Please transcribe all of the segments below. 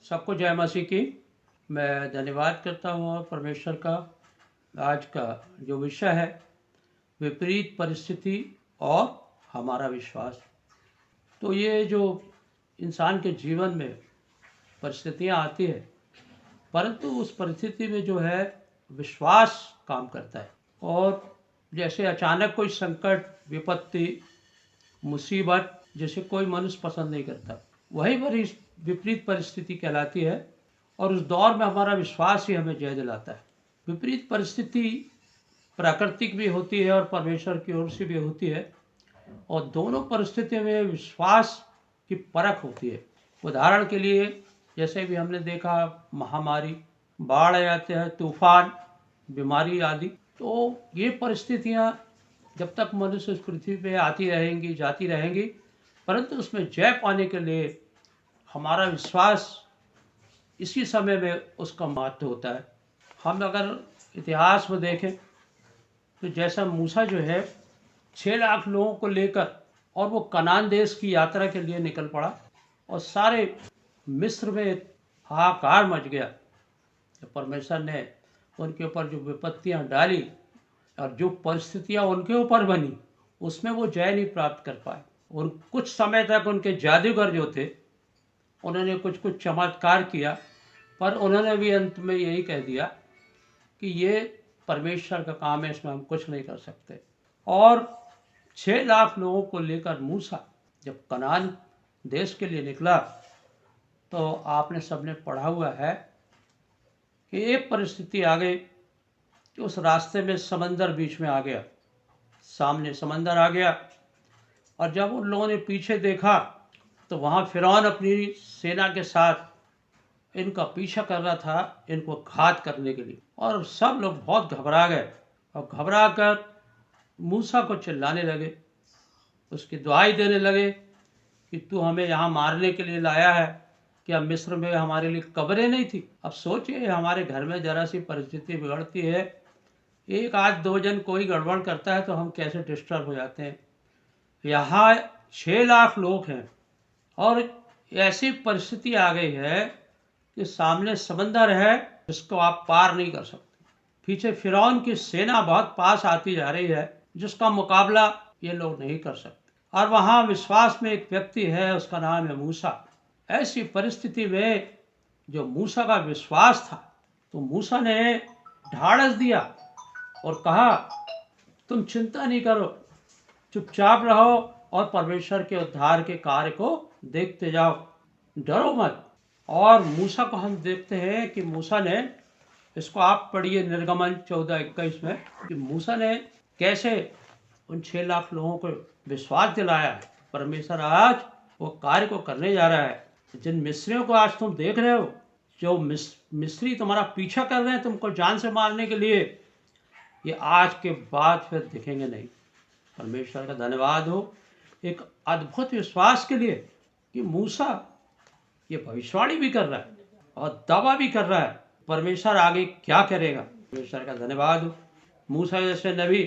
सबको जय मसीह की। मैं धन्यवाद करता हूँ और परमेश्वर का आज का जो विषय है विपरीत परिस्थिति और हमारा विश्वास। तो ये जो इंसान के जीवन में परिस्थितियाँ आती है, परंतु उस परिस्थिति में जो है विश्वास काम करता है। और जैसे अचानक कोई संकट, विपत्ति, मुसीबत जैसे कोई मनुष्य पसंद नहीं करता, वही बड़ी विपरीत परिस्थिति कहलाती है। और उस दौर में हमारा विश्वास ही हमें जय दिलाता है। विपरीत परिस्थिति प्राकृतिक भी होती है और परमेश्वर की ओर से भी होती है, और दोनों परिस्थितियों में विश्वास की परख होती है। उदाहरण के लिए जैसे भी हमने देखा, महामारी, बाढ़ आ जाते हैं, तूफान, बीमारी आदि। तो ये परिस्थितियाँ जब तक मनुष्य इस पृथ्वी पे आती रहेंगी, जाती रहेंगी, परंतु उसमें जय पाने के लिए हमारा विश्वास इसी समय में उसका महत्व होता है। हम अगर इतिहास में देखें तो जैसा मूसा जो है 6 लाख लोगों को लेकर और वो कनान देश की यात्रा के लिए निकल पड़ा, और सारे मिस्र में हाहाकार मच गया। परमेश्वर ने उनके ऊपर जो विपत्तियां डाली और जो परिस्थितियां उनके ऊपर बनी, उसमें वो जय नहीं प्राप्त कर पाए। और कुछ समय तक उनके जादूगर जो थे उन्होंने कुछ कुछ चमत्कार किया, पर उन्होंने भी अंत में यही कह दिया कि ये परमेश्वर का काम है, इसमें हम कुछ नहीं कर सकते। और 6 लाख लोगों को लेकर मूसा जब कनान देश के लिए निकला, तो आपने सबने पढ़ा हुआ है कि एक परिस्थिति आ गई कि उस रास्ते में समंदर बीच में आ गया, सामने समंदर आ गया। और जब उन लोगों ने पीछे देखा तो वहाँ फिरौन अपनी सेना के साथ इनका पीछा कर रहा था, इनको घात करने के लिए। और सब लोग बहुत घबरा गए और घबरा कर मूसा को चिल्लाने लगे, उसकी दुहाई देने लगे कि तू हमें यहाँ मारने के लिए लाया है, क्या मिस्र में हमारे लिए कब्रें नहीं थी? अब सोचिए, हमारे घर में जरा सी परिस्थिति बिगड़ती है, एक आध दो जन कोई गड़बड़ करता है तो हम कैसे डिस्टर्ब हो जाते हैं। यहाँ 6 लाख लोग हैं और ऐसी परिस्थिति आ गई है कि सामने समंदर है जिसको आप पार नहीं कर सकते। पीछे फिरौन की सेना बहुत पास आती जा रही है जिसका मुकाबला ये लोग नहीं कर सकते। और वहाँ विश्वास में एक व्यक्ति है, उसका नाम है मूसा। ऐसी परिस्थिति में जो मूसा का विश्वास था, तो मूसा ने ढाढ़स दिया और कहा, तुम चिंता नहीं करो, चुपचाप रहो और परमेश्वर के उद्धार के कार्य को देखते जाओ, डरो मत। और मूसा को हम देखते हैं कि मूसा ने, इसको आप पढ़िए निर्गमन 14:21 में, कि मूसा ने कैसे उन 6 लाख लोगों को विश्वास दिलाया है। परमेश्वर आज वो कार्य को करने जा रहा है। जिन मिस्रियों को आज तुम देख रहे हो, जो मिस्री तुम्हारा पीछा कर रहे हैं तुमको जान से मारने के लिए, ये आज के बाद फिर दिखेंगे नहीं। परमेश्वर का धन्यवाद हो एक अद्भुत विश्वास के लिए कि मूसा ये भविष्यवाणी भी कर रहा है और दावा भी कर रहा है परमेश्वर आगे क्या करेगा। परमेश्वर का धन्यवाद हो। मूसा जैसे नबी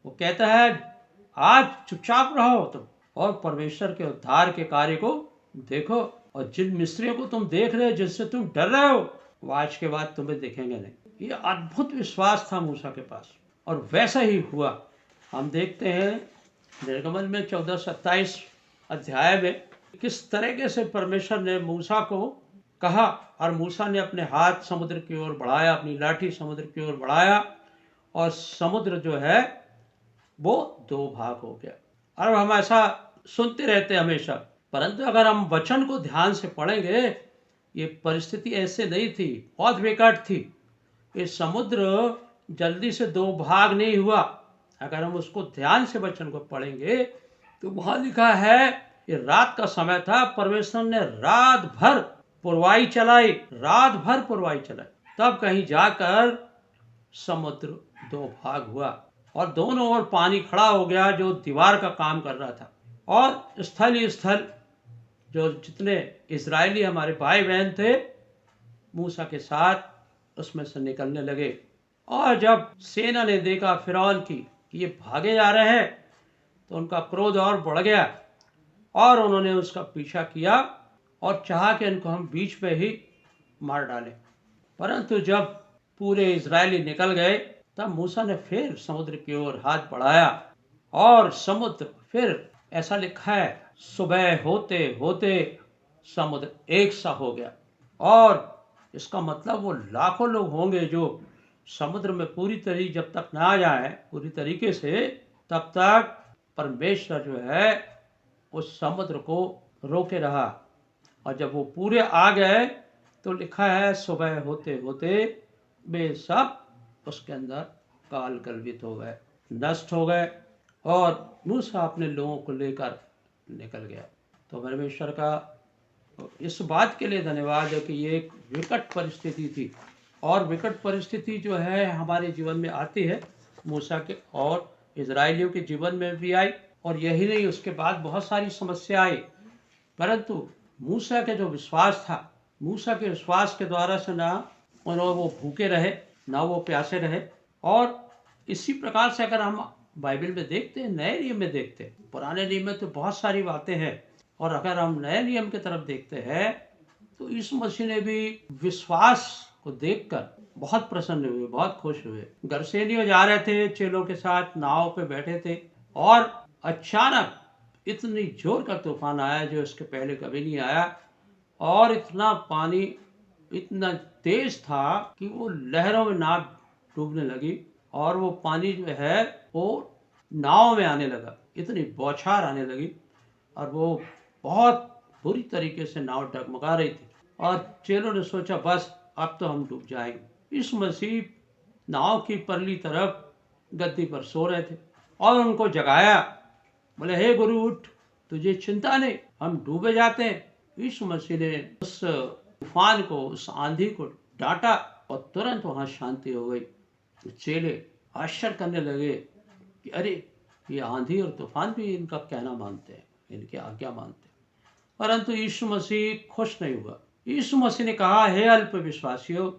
वो कहता है, आज चुपचाप रहो तुम और परमेश्वर के उद्धार के कार्य को देखो, और जिन मिस्रियों को तुम देख रहे हो, जिससे तुम डर रहे हो, वो आज के बाद तुम्हें दिखेंगे नहीं। ये अद्भुत विश्वास था मूसा के पास, और वैसा ही हुआ। हम देखते हैं निर्गमन में 14:27 अध्याय में किस तरीके से परमेश्वर ने मूसा को कहा, और मूसा ने अपने हाथ समुद्र की ओर बढ़ाया, अपनी लाठी समुद्र की ओर बढ़ाया, और समुद्र जो है वो 2 भाग हो गया। और हम ऐसा सुनते रहते हमेशा, परंतु अगर हम वचन को ध्यान से पढ़ेंगे, ये परिस्थिति ऐसे नहीं थी, बहुत विकट थी। ये समुद्र जल्दी से 2 भाग नहीं हुआ। अगर हम उसको ध्यान से वचन को पढ़ेंगे तो वहाँ लिखा है, ये रात का समय था, परमेश्वर ने रात भर पुरवाई चलाई, रात भर पुरवाई चलाई, तब कहीं जाकर समुद्र 2 भाग हुआ और दोनों ओर पानी खड़ा हो गया जो दीवार का काम कर रहा था। और स्थल ही स्थल जो जितने इजरायली हमारे भाई बहन थे मूसा के साथ उसमें से निकलने लगे। और जब सेना ने देखा फिरौन की कि ये भागे जा रहे हैं, तो उनका क्रोध और बढ़ गया और उन्होंने उसका पीछा किया और चाहा कि इनको हम बीच में ही मार डालें। परंतु जब पूरे इजरायली निकल गए तब मूसा ने फिर समुद्र की ओर हाथ बढ़ाया और समुद्र फिर, ऐसा लिखा है, सुबह होते होते समुद्र एक सा हो गया। और इसका मतलब वो लाखों लोग होंगे जो समुद्र में पूरी तरीके जब तक ना आ जाए पूरी तरीके से, तब तक परमेश्वर जो है उस समुद्र को रोके रहा। और जब वो पूरे आ गए तो लिखा है सुबह होते होते वे सब उसके अंदर काल कल्पित हो गए, नष्ट हो गए, और मूसा अपने लोगों को लेकर निकल गया। तो परमेश्वर का इस बात के लिए धन्यवाद है कि ये एक विकट परिस्थिति थी, और विकट परिस्थिति जो है हमारे जीवन में आती है, मूसा के और इजरायलियों के जीवन में भी आई, और यही नहीं, उसके बाद बहुत सारी समस्या आई। परंतु मूसा के जो विश्वास था, मूसा के विश्वास के द्वारा से ना उन्होंने वो भूखे रहे ना वो प्यासे रहे। और इसी प्रकार से अगर हम बाइबल में देखते हैं, नए नियम में देखते हैं, पुराने नियम में तो बहुत सारी बातें हैं, और अगर हम नए नियम की तरफ देखते हैं तो यीशु मसीह ने भी विश्वास को देखकर बहुत प्रसन्न हुए, बहुत खुश हुए। गरसेनियों जा रहे थे चेलों के साथ, नाव पे बैठे थे, और अचानक इतनी जोर का तूफान आया जो इसके पहले कभी नहीं आया, और इतना पानी इतना तेज था कि वो लहरों में नाव डूबने लगी, और वो पानी जो है वो नाव में आने लगा, इतनी बौछार आने लगी, और वो बहुत बुरी तरीके से नाव डगमगा रही थी। और चेलों ने सोचा बस अब तो हम डूब जाएंगे। इस मसीह नाव की परली तरफ गद्दी पर सो रहे थे, और उनको जगाया, बोले हे गुरु उठ, तुझे चिंता नहीं, हम डूबे जाते हैं। यीशु मसीह ने उस तूफान को, उस आंधी को डांटा, और तुरंत वहां शांति हो गई। चेले आश्चर्य करने लगे कि अरे ये आंधी और तूफान भी इनका कहना मानते हैं, इनकी आज्ञा मानते हैं। परंतु यीशु मसीह खुश नहीं हुआ। यीशु मसीह ने कहा, हे अल्प विश्वासियों,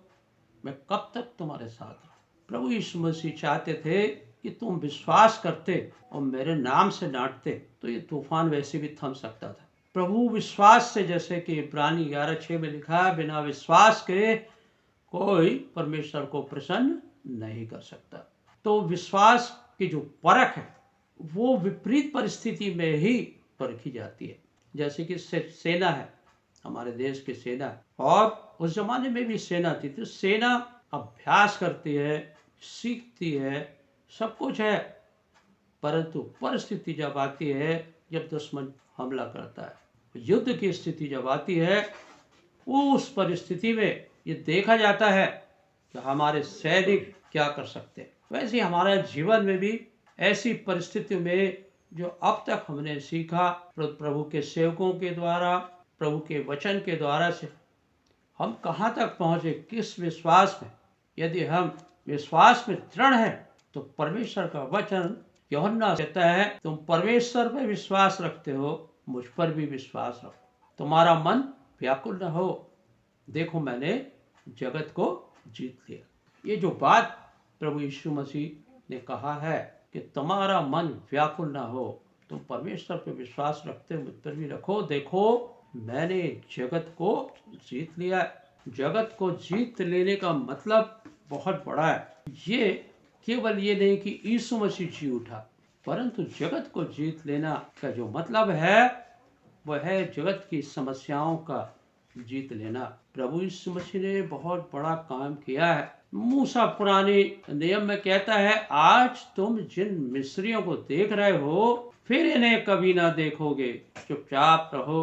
मैं कब तक तुम्हारे साथ रहूं। प्रभु यीशु मसीह चाहते थे कि तुम विश्वास करते और मेरे नाम से डांटते तो ये तूफान वैसे भी थम सकता था। प्रभु विश्वास से, जैसे कि इब्रानी 11:6 में लिखा है, बिना विश्वास के कोई परमेश्वर को प्रसन्न नहीं कर सकता। तो विश्वास की जो परख है वो विपरीत परिस्थिति में ही परखी जाती है। जैसे कि सेना है, हमारे देश की सेना, और उस जमाने में भी सेना थी, तो सेना अभ्यास करती है, सीखती है, सब कुछ है, परंतु परिस्थिति जब आती है, जब दुश्मन हमला करता है, युद्ध की स्थिति जब आती है, उस परिस्थिति में ये देखा जाता है कि हमारे सैनिक क्या कर सकते हैं। वैसे हमारे जीवन में भी ऐसी परिस्थिति में जो अब तक हमने सीखा प्रभु के सेवकों के द्वारा, प्रभु के वचन के द्वारा से, हम कहाँ तक पहुँचे, किस विश्वास में। यदि हम विश्वास में दृढ़ हैं तो परमेश्वर का वचन यूहन्ना कहता है, तुम परमेश्वर पर विश्वास रखते हो, मुझ पर भी विश्वास रखो, तुम्हारा मन व्याकुल न हो, देखो मैंने जगत को जीत लिया। ये जो बात प्रभु यीशु मसीह ने कहा है कि तुम्हारा मन व्याकुल न हो, तुम परमेश्वर पर विश्वास रखते हो, मुझ पर भी रखो, देखो मैंने जगत को जीत लिया। जगत को जीत लेने का मतलब बहुत बड़ा है। ये केवल ये नहीं कि यीशु मसीह जी उठा, परंतु जगत को जीत लेना का जो मतलब है वह है जगत की समस्याओं का जीत लेना। प्रभु यीशु मसीह ने बहुत बड़ा काम किया है। मूसा पुराने नियम में कहता है, आज तुम जिन मिस्रियों को देख रहे हो फिर इन्हें कभी ना देखोगे, चुपचाप रहो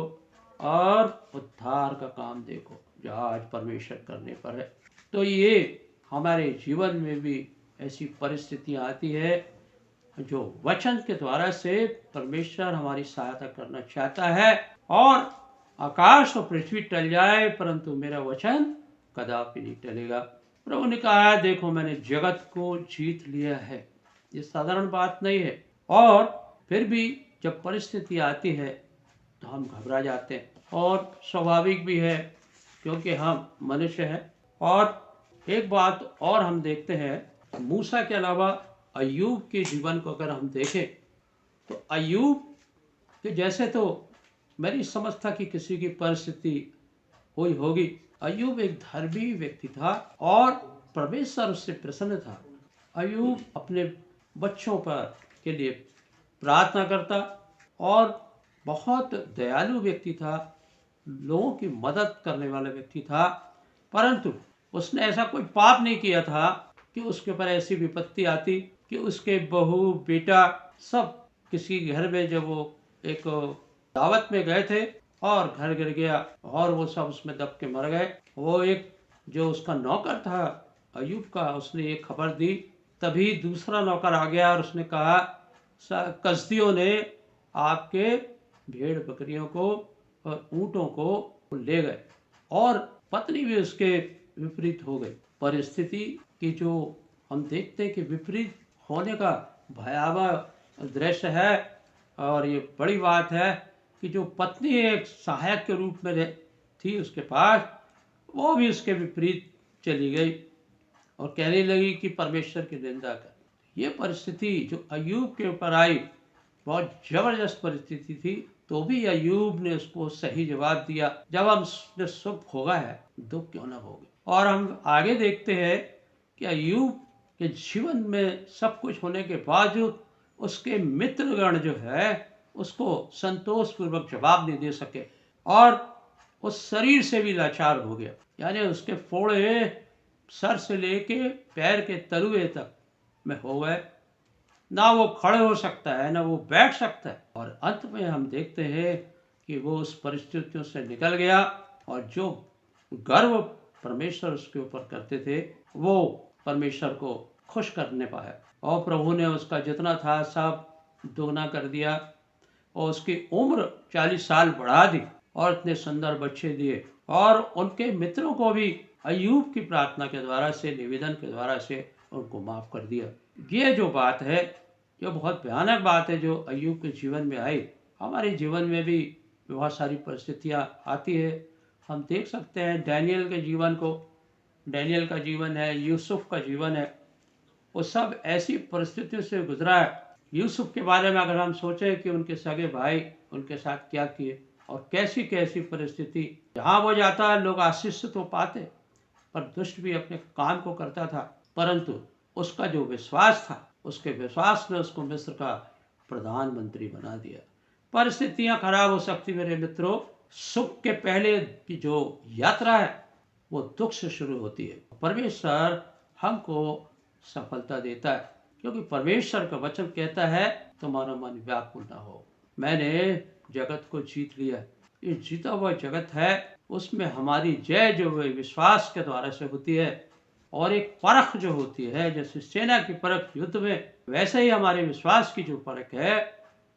और उद्धार का काम देखो जो आज परमेश्वर करने पर है। तो ये हमारे जीवन में भी ऐसी परिस्थितियां आती है जो वचन के द्वारा से परमेश्वर हमारी सहायता करना चाहता है। और आकाश और पृथ्वी टल जाए परंतु मेरा वचन कदापि नहीं टलेगा। प्रभु ने कहा है, देखो मैंने जगत को जीत लिया है। ये साधारण बात नहीं है, और फिर भी जब परिस्थिति आती है तो हम घबरा जाते हैं, और स्वाभाविक भी है क्योंकि हम मनुष्य हैं। और एक बात और हम देखते हैं, मूसा के अलावा अय्यूब के जीवन को अगर हम देखें तो अय्यूब के जैसे तो मेरी समझ था कि किसी की परिस्थिति हुई होगी। अय्यूब एक धर्मी व्यक्ति था और परमेश्वर उससे प्रसन्न था। अय्यूब अपने बच्चों पर के लिए प्रार्थना करता और बहुत दयालु व्यक्ति था, लोगों की मदद करने वाला व्यक्ति था। परंतु उसने ऐसा कोई पाप नहीं किया था कि उसके ऊपर ऐसी विपत्ति आती कि उसके बहू बेटा सब किसी घर में, जब वो एक दावत में गए थे और घर गिर गया और वो सब उसमें दब के मर गए। वो एक जो उसका नौकर था अय्यूब का, उसने ये खबर दी। तभी दूसरा नौकर आ गया और उसने कहा कसदियों ने आपके भेड़ बकरियों को और ऊँटों को ले गए, और पत्नी भी उसके विपरीत हो गई। परिस्थिति की जो हम देखते हैं कि विपरीत होने का भयावह दृश्य है। और ये बड़ी बात है कि जो पत्नी एक सहायक के रूप में थी उसके पास, वो भी उसके विपरीत चली गई और कहने लगी कि परमेश्वर की निंदा कर। ये परिस्थिति जो अय्यूब के ऊपर आई बहुत जबरदस्त परिस्थिति थी, तो भी अय्यूब ने उसको सही जवाब दिया। जब हमने सुख भोगा है, दुख क्यों ना भोगे। और हम आगे देखते हैं कि अय्यूब के जीवन में सब कुछ होने के बावजूद उसके मित्रगण जो है उसको संतोष पूर्वक जवाब नहीं दे सके और उस शरीर से भी लाचार हो गया। यानी उसके फोड़े सर से लेके पैर के तलुए तक में हो गए। ना वो खड़े हो सकता है, ना वो बैठ सकता है। और अंत में हम देखते हैं कि वो उस परिस्थितियों से निकल गया और जो गर्व परमेश्वर उसके ऊपर करते थे वो परमेश्वर को खुश करने पाया, और प्रभु ने उसका जितना था सब दोगुना कर दिया और उसकी उम्र 40 साल बढ़ा दी और इतने सुंदर बच्चे दिए। और उनके मित्रों को भी अय्यूब की प्रार्थना के द्वारा से, निवेदन के द्वारा से उनको माफ कर दिया। ये जो बात है, ये बहुत भयानक बात है जो अय्यूब के जीवन में आई। हमारे जीवन में भी बहुत सारी परिस्थितियाँ आती है। हम देख सकते हैं डैनियल के जीवन को, डैनियल का जीवन है, यूसुफ का जीवन है, वो सब ऐसी परिस्थितियों से गुजरा है। यूसुफ के बारे में अगर हम सोचें कि उनके सगे भाई उनके साथ क्या किए और कैसी कैसी परिस्थिति, जहाँ वो जाता लोग आशीष तो पाते, पर दुष्ट भी अपने काम को करता था। परंतु उसका जो विश्वास था, उसके विश्वास ने उसको मिस्र का प्रधानमंत्री बना दिया। परिस्थितियां खराब हो सकती मेरे मित्रों, सुख के पहले की जो यात्रा है वो दुख से शुरू होती है। परमेश्वर हमको सफलता देता है क्योंकि परमेश्वर का वचन कहता है तुम्हारा मन व्याकुल ना हो। मैंने जगत को जीत लिया। ये जीता हुआ जगत है, उसमें हमारी जय जो है विश्वास के द्वारा से होती है। और एक परख जो होती है, जैसे सेना की परख युद्ध में, वैसे ही हमारे विश्वास की जो परख है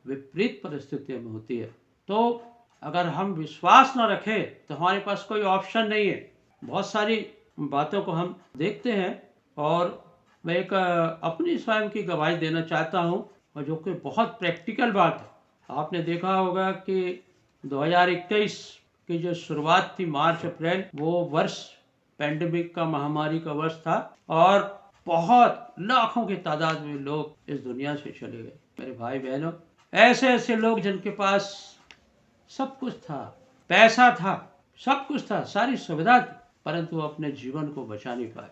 विपरीत परिस्थितियों में होती है। तो अगर हम विश्वास न रखें तो हमारे पास कोई ऑप्शन नहीं है। बहुत सारी बातों को हम देखते हैं और मैं एक अपनी स्वयं की गवाही देना चाहता हूँ, और जो कि बहुत प्रैक्टिकल बात है। आपने देखा होगा कि 2021 की जो शुरुआत थी, मार्च अप्रैल, वो वर्ष पैंडेमिक का, महामारी का वर्ष था और बहुत लाखों की तादाद में लोग इस दुनिया से चले गए। मेरे भाई बहनों, ऐसे ऐसे लोग जिनके पास सब कुछ था, पैसा था, सब कुछ था, सारी सुविधा थी, परंतु अपने जीवन को बचा नहीं पाए।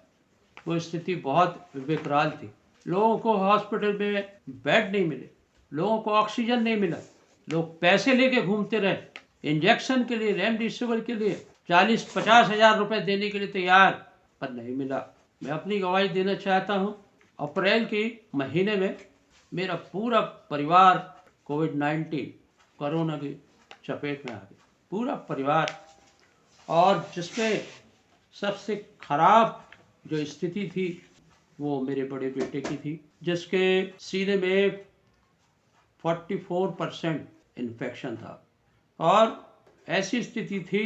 वो स्थिति बहुत विकराल थी। लोगों को हॉस्पिटल में बेड नहीं मिले, लोगों को ऑक्सीजन नहीं मिला, लोग पैसे लेके घूमते रहे, इंजेक्शन के लिए, रेमडेसिविर के लिए 40-50 हजार रुपए देने के लिए तैयार, पर नहीं मिला। मैं अपनी गवाही देना चाहता हूँ। अप्रैल के महीने में मेरा पूरा परिवार कोविड-19 कोरोना की चपेट में आ गया, पूरा परिवार। और जिसमें सबसे खराब जो स्थिति थी वो मेरे बड़े बेटे की थी, जिसके सीने में 44% इन्फेक्शन था और ऐसी स्थिति थी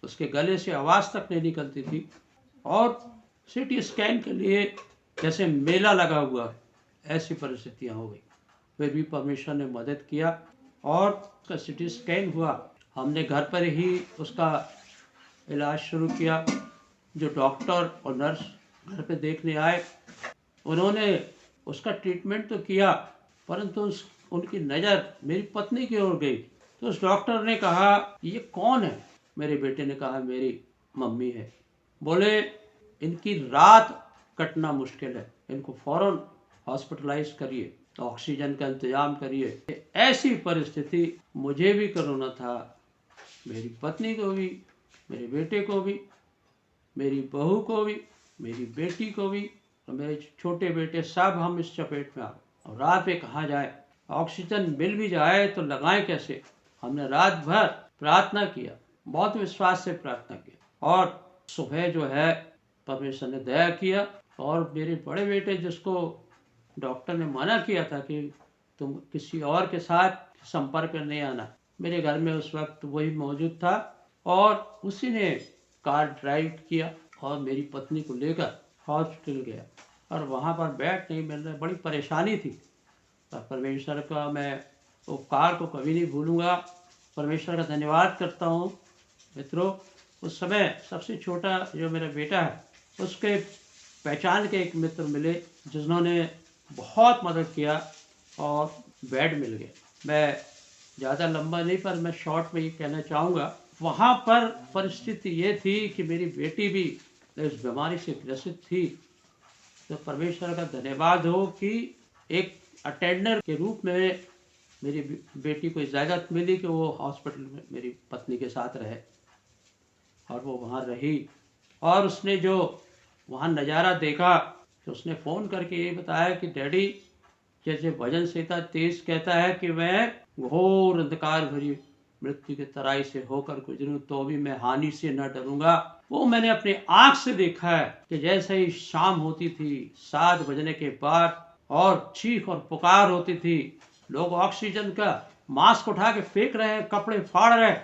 उसके गले से आवाज़ तक नहीं निकलती थी। और सीटी स्कैन के लिए जैसे मेला लगा हुआ है, ऐसी परिस्थितियां हो गई। फिर भी परमेश्वर ने मदद किया और उसका सीटी स्कैन हुआ। हमने घर पर ही उसका इलाज शुरू किया। जो डॉक्टर और नर्स घर पे देखने आए, उन्होंने उसका ट्रीटमेंट तो किया, परंतु उनकी नज़र मेरी पत्नी की ओर गई, तो उस डॉक्टर ने कहा ये कौन है? मेरे बेटे ने कहा मेरी मम्मी है। बोले इनकी रात कटना मुश्किल है, इनको फौरन हॉस्पिटलाइज करिए, ऑक्सीजन का इंतजाम करिए। ऐसी परिस्थिति मुझे भी कोरोना था, मेरी पत्नी को भी, मेरे बेटे को भी, मेरी बहू को भी, मेरी बेटी को भी और मेरे छोटे बेटे, सब हम इस चपेट में आ गए। और रात में कहाँ जाए, ऑक्सीजन मिल भी जाए तो लगाएं कैसे? हमने रात भर प्रार्थना किया, बहुत विश्वास से प्रार्थना किया और सुबह जो है परमेश्वर ने दया किया। और मेरे बड़े बेटे जिसको डॉक्टर ने मना किया था कि तुम किसी और के साथ संपर्क में नहीं आना, मेरे घर में उस वक्त वही मौजूद था और उसी ने कार ड्राइव किया और मेरी पत्नी को लेकर हॉस्पिटल गया और वहाँ पर बेड नहीं मिल रहा, बड़ी परेशानी थी। पर परमेश्वर का मैं उपकार को कभी नहीं भूलूंगा। परमेश्वर का धन्यवाद करता हूँ। मित्रों, उस समय सबसे छोटा जो मेरा बेटा है, उसके पहचान के एक मित्र मिले जिन्होंने बहुत मदद किया और बेड मिल गए। मैं ज़्यादा लंबा नहीं, पर मैं शॉर्ट में ये कहना चाहूँगा, वहाँ पर परिस्थिति ये थी कि मेरी बेटी भी इस बीमारी से ग्रसित थी। तो परमेश्वर का धन्यवाद हो कि एक अटेंडर के रूप में मेरी बेटी को इजाज़त मिली कि वो हॉस्पिटल में मेरी पत्नी के साथ रहे और वो वहाँ रही। और उसने जो वहाँ नज़ारा देखा तो उसने फ़ोन करके ये बताया कि डैडी, जैसे भजन संहिता 23 कहता है कि मैं घोर अंधकार भरी मृत्यु के तराई से होकर गुजरूं तो भी मैं हानि से न डरूंगा। वो मैंने अपनी आंख से देखा है कि जैसे ही शाम होती थी 7 बजने के बाद और चीख और पुकार होती थी, लोग ऑक्सीजन का मास्क उठा के फेंक रहे हैं, कपड़े फाड़ रहे,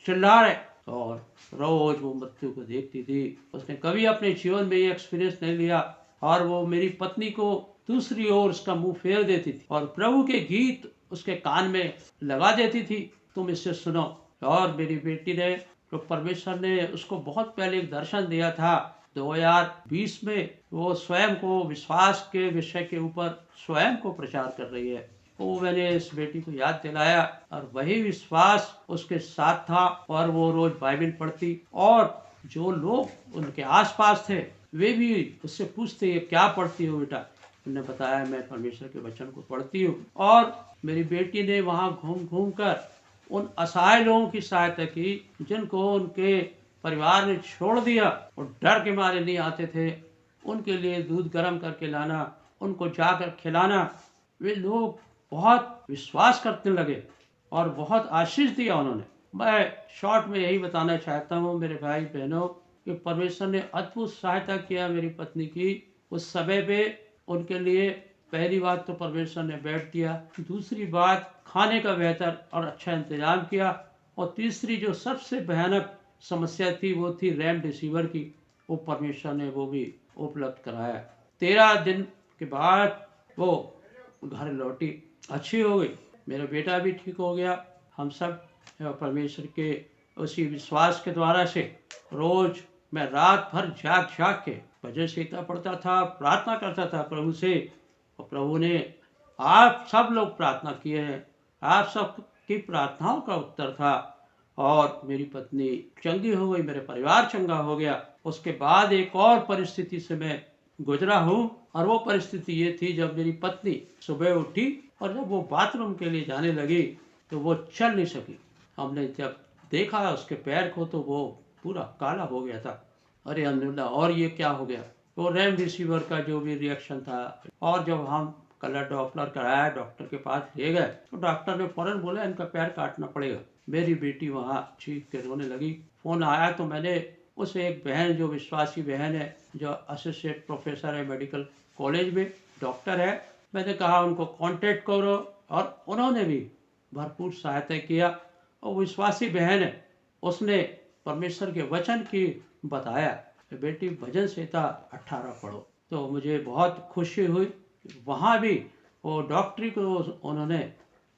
चिल्ला रहे और रोज वो मृत्यु को देखती थी। उसने कभी अपने जीवन में ये एक्सपीरियंस नहीं लिया और वो मेरी पत्नी को दूसरी ओर उसका मुंह फेर देती थी और प्रभु के गीत उसके कान में लगा देती थी, तुम इससे सुनो। और मेरी बेटी ने, तो परमेश्वर ने उसको बहुत पहले एक दर्शन दिया था 2020 में, वो स्वयं को विश्वास के विषय के ऊपर स्वयं को प्रचार कर रही है। वो मैंने इस बेटी को याद दिलाया और वही विश्वास उसके साथ था और वो रोज बाइबल पढ़ती और जो लोग उनके आसपास थे वे भी उससे पूछते ये क्या पढ़ती हो बेटा? उन्होंने बताया मैं परमेश्वर के वचन को पढ़ती हूँ। और मेरी बेटी ने वहाँ घूम घूम कर उन असहाय लोगों की सहायता की जिनको उनके परिवार ने छोड़ दिया और डर के मारे नहीं आते थे, उनके लिए दूध गर्म करके लाना, उनको जाकर खिलाना। वे लोग बहुत विश्वास करने लगे और बहुत आशीष दिया उन्होंने। मैं शॉर्ट में यही बताना चाहता हूँ मेरे भाई बहनों कि परमेश्वर ने अद्भुत सहायता किया मेरी पत्नी की उस समय पे। उनके लिए पहली बात तो परमेश्वर ने बेड दिया, दूसरी बात खाने का बेहतर और अच्छा इंतजाम किया और तीसरी जो सबसे भयानक समस्या थी वो थी रेमडेसिविर की, वो परमेश्वर ने वो भी उपलब्ध कराया। 13 दिन के बाद वो घर लौटी, अच्छी हो गई, मेरा बेटा भी ठीक हो गया। हम सब परमेश्वर के उसी विश्वास के द्वारा से रोज मैं रात भर जाग जाग के भजन संहिता पढ़ता था, प्रार्थना करता था प्रभु से और प्रभु ने, आप सब लोग प्रार्थना किए हैं, आप सब की प्रार्थनाओं का उत्तर था और मेरी पत्नी चंगी हो गई, मेरे परिवार चंगा हो गया। उसके बाद एक और परिस्थिति से मैं गुजरा हूँ और वो परिस्थिति ये थी जब मेरी पत्नी सुबह उठी और जब वो बाथरूम के लिए जाने लगी तो वो चल नहीं सकी। हमने जब देखा उसके पैर को तो वो पूरा काला हो गया था। अरे अल्हम्दुलिल्लाह, और ये क्या हो गया? तो रेमडेसिविर का जो भी रिएक्शन था। और जब हम कलर डॉपलर कराया, डॉक्टर के पास ले गए तो डॉक्टर ने फौरन बोला इनका पैर काटना पड़ेगा। मेरी बेटी वहाँ चीख के रोने लगी। फोन आया तो मैंने उस एक बहन, जो विश्वासी बहन है, जो असिस्टेंट प्रोफेसर है मेडिकल कॉलेज में, डॉक्टर है, मैंने कहा उनको कांटेक्ट करो और उन्होंने भी भरपूर सहायता किया। और विश्वासी बहन है, उसने परमेश्वर के वचन की बताया कि बेटी भजन संहिता 18 पढ़ो। तो मुझे बहुत खुशी हुई। वहाँ भी वो डॉक्टरी को उन्होंने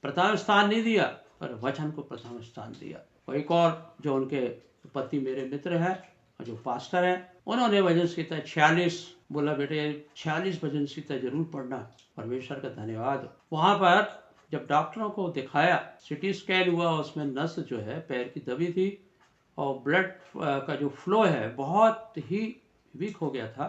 प्रथम स्थान नहीं दिया पर वचन को प्रथम स्थान दिया। और एक और जो उनके पति मेरे मित्र हैं और जो पास्टर हैं, उन्होंने भजन संहिता 46 बोला, बेटे 46 भजन संहिता जरूर पढ़ना। परमेश्वर का धन्यवाद। वहाँ पर जब डॉक्टरों को दिखाया, सिटी स्कैन हुआ, उसमें नस जो है पैर की दबी थी और ब्लड का जो फ्लो है बहुत ही वीक हो गया था,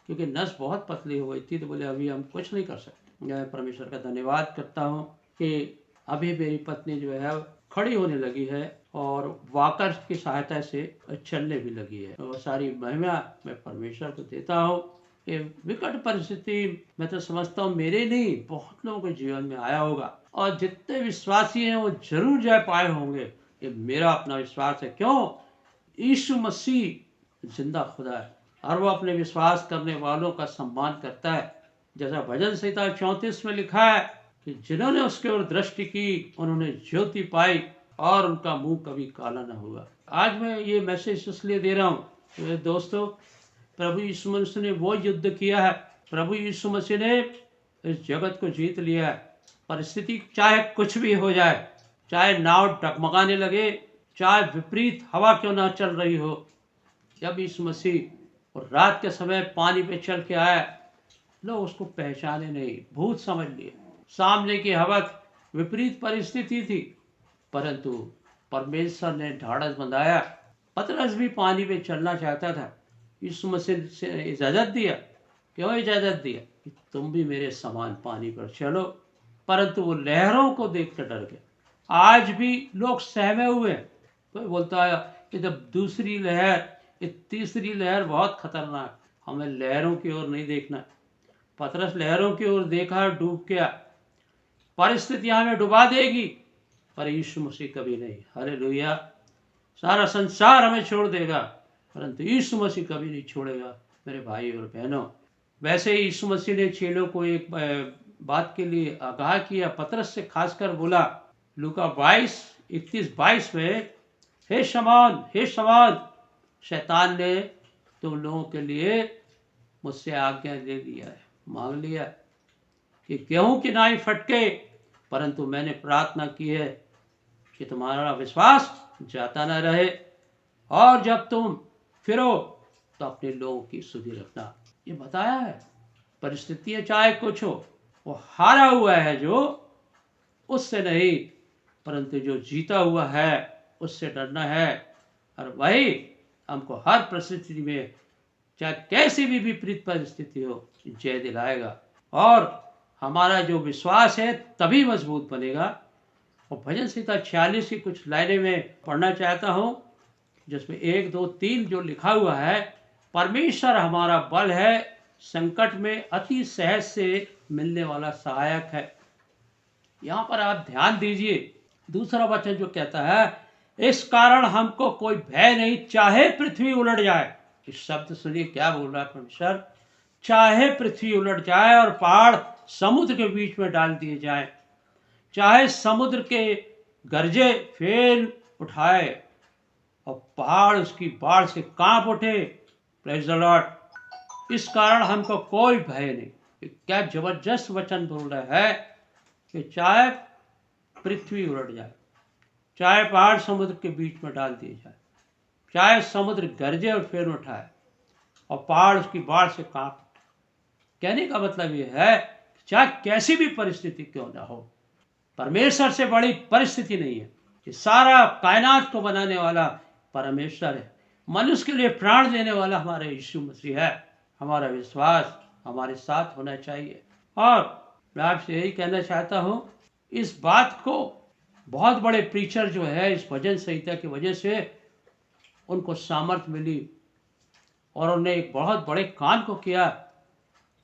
क्योंकि नस बहुत पतली हो गई थी। तो बोले अभी हम कुछ नहीं कर सकते। मैं परमेश्वर का धन्यवाद करता हूँ कि अभी मेरी पत्नी जो है खड़ी होने लगी है और वॉकर की सहायता से चलने भी लगी है। और सारी महिमा मैं परमेश्वर को देता हूँ। ये विकट परिस्थिति मैं तो समझता हूँ मेरे नहीं, बहुत लोगों के जीवन में आया होगा, और जितने विश्वासी हैं वो जरूर जय पाए होंगे। ये मेरा अपना विश्वास है। क्यों? यीशु मसीह जिंदा खुदा है और वो अपने विश्वास करने वालों का सम्मान करता है। जैसा भजन संहिता 34 में लिखा है कि जिन्होंने उसके ओर दृष्टि की उन्होंने ज्योति पाई और उनका मुंह कभी काला न हुआ। आज मैं ये मैसेज इसलिए दे रहा हूँ दोस्तों, प्रभु यीशु मसीह ने वो युद्ध किया है। प्रभु यीशु मसीह ने इस जगत को जीत लिया है। परिस्थिति चाहे कुछ भी हो जाए, चाहे नाव डगमगाने लगे, चाहे विपरीत हवा क्यों ना चल रही हो, जब यीशु मसीह और रात के समय पानी पे चल के आया, लोग उसको पहचाने नहीं, भूत समझ लिए। सामने की हवा विपरीत परिस्थिति थी, परंतु परमेश्वर ने ढाढ़स बंधाया। पतरस भी पानी पे चलना चाहता था, यीशु मसीह से इजाजत दिया। क्यों इजाजत दिया? कि तुम भी मेरे समान पानी पर चलो। परंतु वो लहरों को देखकर डर गए। आज भी लोग सहमे हुए हैं। कोई बोलता है कि जब दूसरी लहर, ये तीसरी लहर बहुत खतरनाक, हमें लहरों की ओर नहीं देखना। पतरस लहरों की ओर देखा, डूब गया। परिस्थितियां हमें डुबा देगी पर यीशु मसीह कभी नहीं। हालेलुया। सारा संसार हमें छोड़ देगा परंतु यीशु मसीह कभी नहीं छोड़ेगा मेरे भाई और बहनों। वैसे ही यीशु मसीह ने चेलों को एक बात के लिए आगाह किया, पतरस से खासकर बोला, लूका 21:22 में, हे शमौन, शैतान ने तुम लोगों के लिए मुझसे आज्ञा ले लिया है, मांग लिया कि गेहूं की नाई फटके, परंतु मैंने प्रार्थना की है कि तुम्हारा विश्वास जाता न रहे, और जब तुम फिरो तो अपने लोगों की सुधि रखना। ये बताया है। परिस्थितियां चाहे कुछ हो, वो हारा हुआ है जो, उससे नहीं, परंतु जो जीता हुआ है उससे डरना है। और वही हमको हर परिस्थिति में, चाहे कैसी भी विपरीत परिस्थिति हो, जय दिलाएगा। और हमारा जो विश्वास है तभी मजबूत बनेगा। और भजन संहिता 46 की कुछ लाइनें में पढ़ना चाहता हूँ, जिसमें 1, 2, 3 जो लिखा हुआ है, परमेश्वर हमारा बल है, संकट में अति सहज से मिलने वाला सहायक है। यहाँ पर आप ध्यान दीजिए, दूसरा वचन जो कहता है, इस कारण हमको कोई भय नहीं, चाहे पृथ्वी उलट जाए। इस शब्द सुनिए क्या बोल रहा है परमेश्वर, चाहे पृथ्वी उलट जाए और पहाड़ समुद्र के बीच में डाल दिए जाए, चाहे समुद्र के गरजे फेल उठाए और पहाड़ उसकी बाढ़ से कांप उठे। Praise the Lord. इस कारण हमको कोई भय नहीं। क्या जबरदस्त वचन बोल रहा है कि चाहे पृथ्वी उलट जाए, चाहे पहाड़ समुद्र के बीच में डाल दिए जाए, चाहे समुद्र गरजे और फेर उठाए और पहाड़ उसकी बाढ़ से कांप उठे। कहने का मतलब यह है, चाहे कैसी भी परिस्थिति क्यों ना हो, परमेश्वर से बड़ी परिस्थिति नहीं है। ये सारा कायनात को बनाने वाला परमेश्वर है। मनुष्य के लिए प्राण देने वाला हमारा यीशु मसीह है। हमारा विश्वास हमारे साथ होना चाहिए। और मैं आपसे यही कहना चाहता हूँ, इस बात को बहुत बड़े प्रीचर जो है, इस भजन संहिता की वजह से उनको सामर्थ्य मिली और उन्होंने एक बहुत बड़े काम को किया।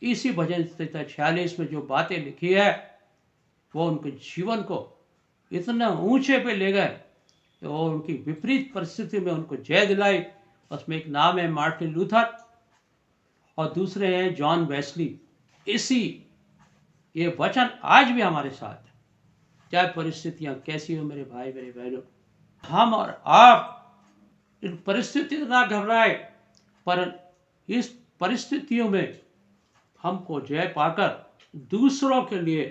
इसी भजन संहिता 46 में जो बातें लिखी है, वो उनके जीवन को इतना ऊंचे पे ले गए कि वो उनकी विपरीत परिस्थिति में उनको जय दिलाई। उसमें एक नाम है मार्टिन लूथर और दूसरे हैं जॉन वेस्ली। इसी ये वचन आज भी हमारे साथ है, चाहे परिस्थितियां कैसी हो मेरे भाई मेरे बहनों। हम और आप इन परिस्थितियों ना घबराए, पर इस परिस्थितियों में हमको जय पाकर दूसरों के लिए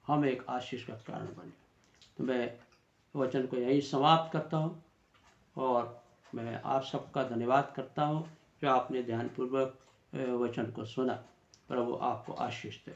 हम एक आशीष का कारण बने। तो मैं वचन को यही समाप्त करता हूँ और मैं आप सबका धन्यवाद करता हूँ जो आपने ध्यानपूर्वक वचन को सुना। प्रभु आपको आशीष दे।